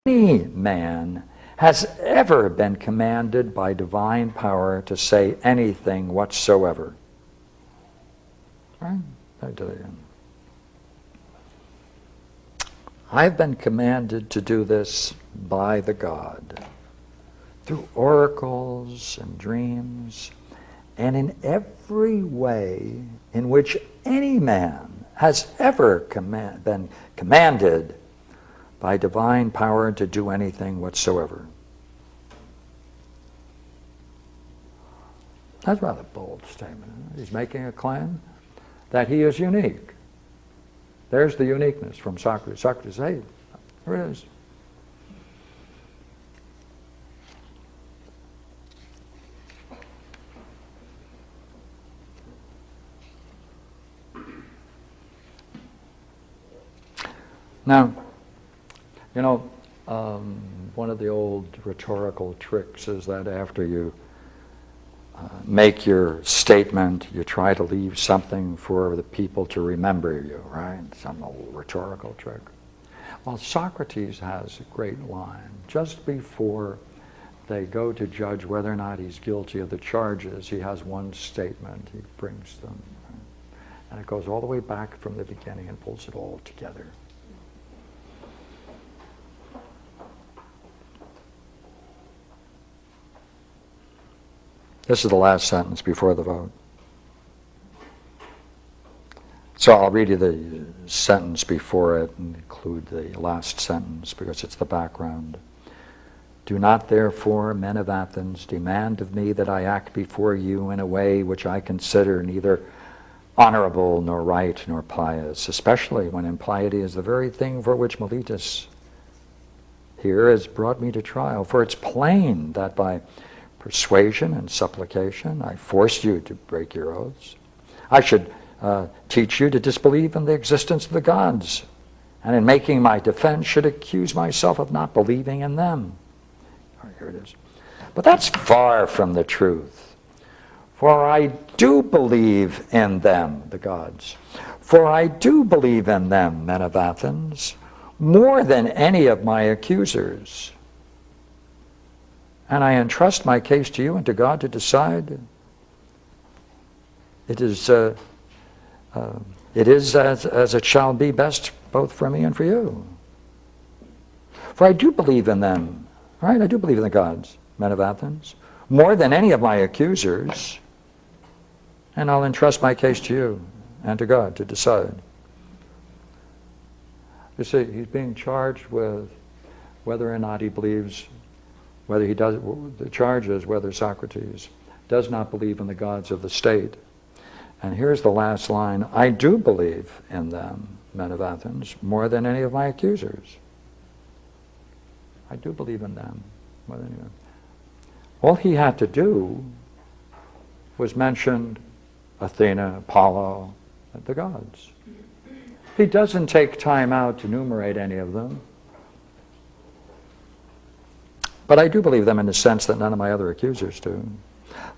any man has ever been commanded by divine power to say anything whatsoever. Right? I've been commanded to do this by the God, through oracles and dreams, and in every way in which any man has ever been commanded by divine power to do anything whatsoever. That's a rather bold statement. He's making a claim that he is unique. There's the uniqueness from Socrates. Socrates, hey, there it is. Now, you know, one of the old rhetorical tricks is that after you make your statement, you try to leave something for the people to remember you, right? Some old rhetorical trick. Well, Socrates has a great line. Just before they go to judge whether or not he's guilty of the charges, he has one statement. He brings them. Right? And it goes all the way back from the beginning and pulls it all together. This is the last sentence before the vote. So I'll read you the sentence before it and include the last sentence because it's the background. Do not therefore, men of Athens, demand of me that I act before you in a way which I consider neither honorable nor right nor pious, especially when impiety is the very thing for which Meletus here has brought me to trial. For it's plain that by persuasion and supplication I forced you to break your oaths. I should teach you to disbelieve in the existence of the gods, and in making my defense should accuse myself of not believing in them. Oh, here it is. But that's far from the truth. For I do believe in them, the gods. For I do believe in them, men of Athens, more than any of my accusers. And I entrust my case to you and to God to decide. It is as it shall be best both for me and for you. For I do believe in them, right? I do believe in the gods, men of Athens, more than any of my accusers. And I'll entrust my case to you and to God to decide. You see, he's being charged with whether or not he believes, whether he does, the charge is whether Socrates does not believe in the gods of the state. And here's the last line. I do believe in them, men of Athens, more than any of my accusers. I do believe in them more than anyone. All he had to do was mention Athena, Apollo, the gods. He doesn't take time out to enumerate any of them. But I do believe them in the sense that none of my other accusers do.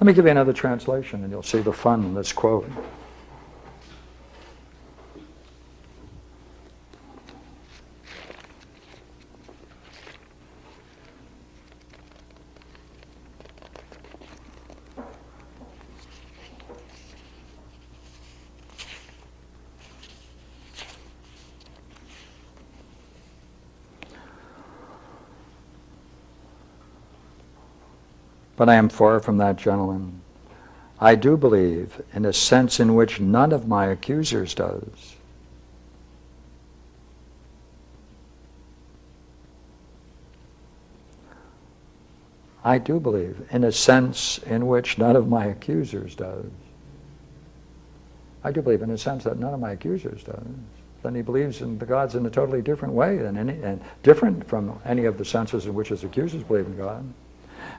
Let me give you another translation and you'll see the fun in this quote. But I am far from that, gentlemen. I do believe in a sense in which none of my accusers does. I do believe in a sense in which none of my accusers does. I do believe in a sense that none of my accusers does. Then he believes in the gods in a totally different way than and different from any of the senses in which his accusers believe in God.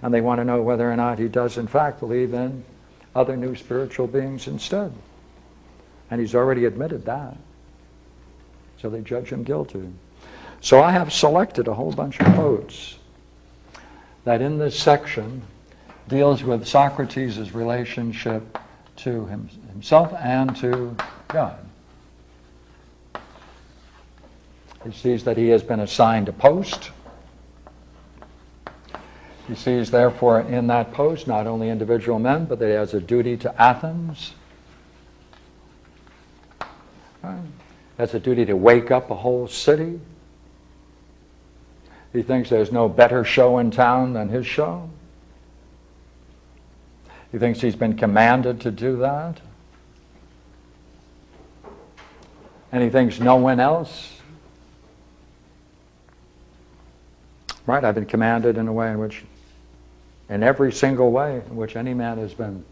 And they want to know whether or not he does in fact believe in other new spiritual beings instead. And he's already admitted that. So they judge him guilty. So I have selected a whole bunch of quotes that in this section deals with Socrates' relationship to himself and to God. He sees that he has been assigned a post He sees, therefore, in that post not only individual men, but that he has a duty to Athens. Right? Has a duty to wake up a whole city. He thinks there's no better show in town than his show. He thinks he's been commanded to do that. And he thinks no one else. Right, I've been commanded in a way in which, in every single way in which any man has been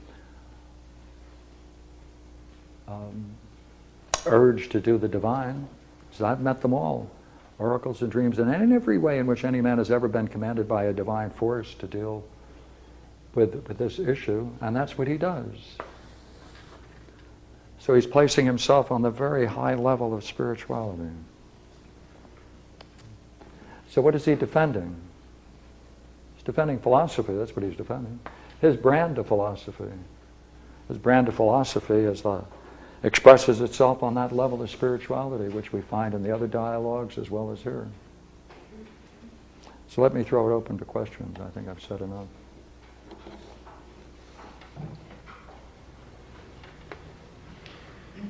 urged to do the divine. So I've met them all, oracles and dreams, and in every way in which any man has ever been commanded by a divine force to deal with this issue, and that's what he does. So he's placing himself on the very high level of spirituality. So what is he defending? He's defending philosophy, that's what he's defending. His brand of philosophy. His brand of philosophy expresses itself on that level of spirituality, which we find in the other dialogues as well as here. So let me throw it open to questions. I think I've said enough.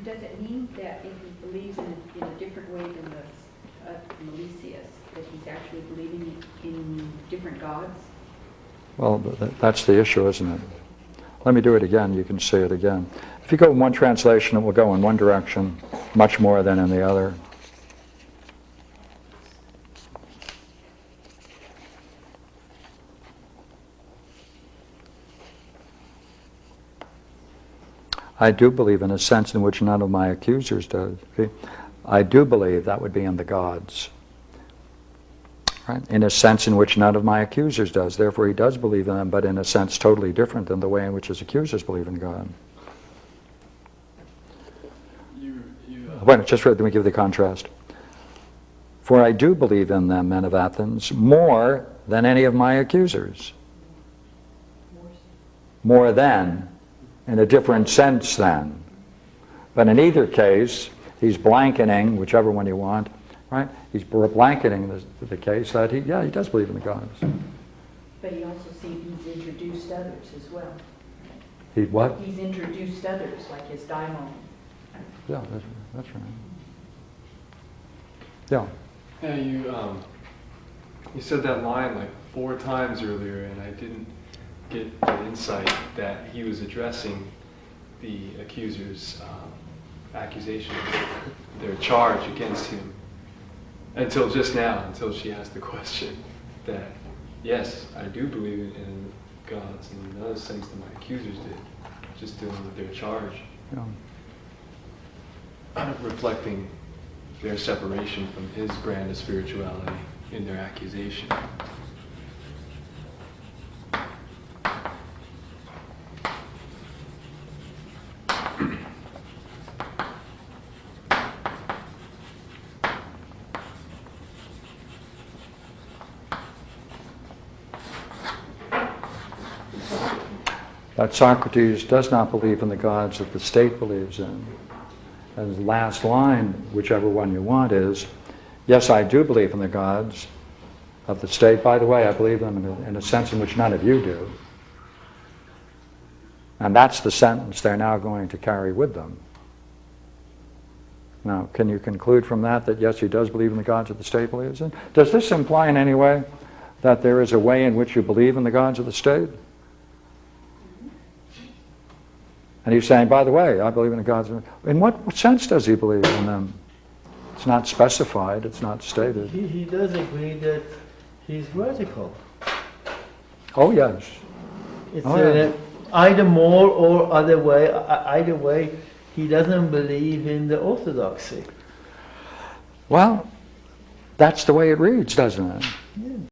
Does it mean that if he believes in a different way than Milesius, that he's actually believing in different gods? Well, that's the issue, isn't it? Let me do it again. You can say it again. If you go in one translation, it will go in one direction much more than in the other. I do believe in a sense in which none of my accusers do. I do believe that would be in the gods. Right? In a sense in which none of my accusers does. Therefore he does believe in them, but in a sense totally different than the way in which his accusers believe in God. Wait, just let me give the contrast. For I do believe in them, men of Athens, more than any of my accusers. More than, in a different sense than. But in either case, he's blanketing, whichever one you want, right? He's blanketing the case that he does believe in the gods. But he also sees he's introduced others as well. He what? He's introduced others, like his daimon. Yeah, that's right. Yeah. Yeah, you said that line like 4 times earlier, and I didn't get the insight that he was addressing the accuser's accusation, their charge against him, until just now, until she asked the question that, yes, I do believe in gods in another sense than my accusers did, just dealing with their charge. Yeah. Reflecting their separation from his brand of spirituality in their accusation. That Socrates does not believe in the gods that the state believes in. And the last line, whichever one you want, is, yes, I do believe in the gods of the state. By the way, I believe them in a sense in which none of you do. And that's the sentence they're now going to carry with them. Now, can you conclude from that yes, he does believe in the gods that the state believes in? Does this imply in any way that there is a way in which you believe in the gods of the state? And he's saying, by the way, I believe in the gods. In what sense does he believe in them? It's not specified, it's not stated. He does agree that he's vertical. Oh, yes. It's yeah. Either more or other way. Either way, he doesn't believe in the orthodoxy. Well, that's the way it reads, doesn't it? Yeah.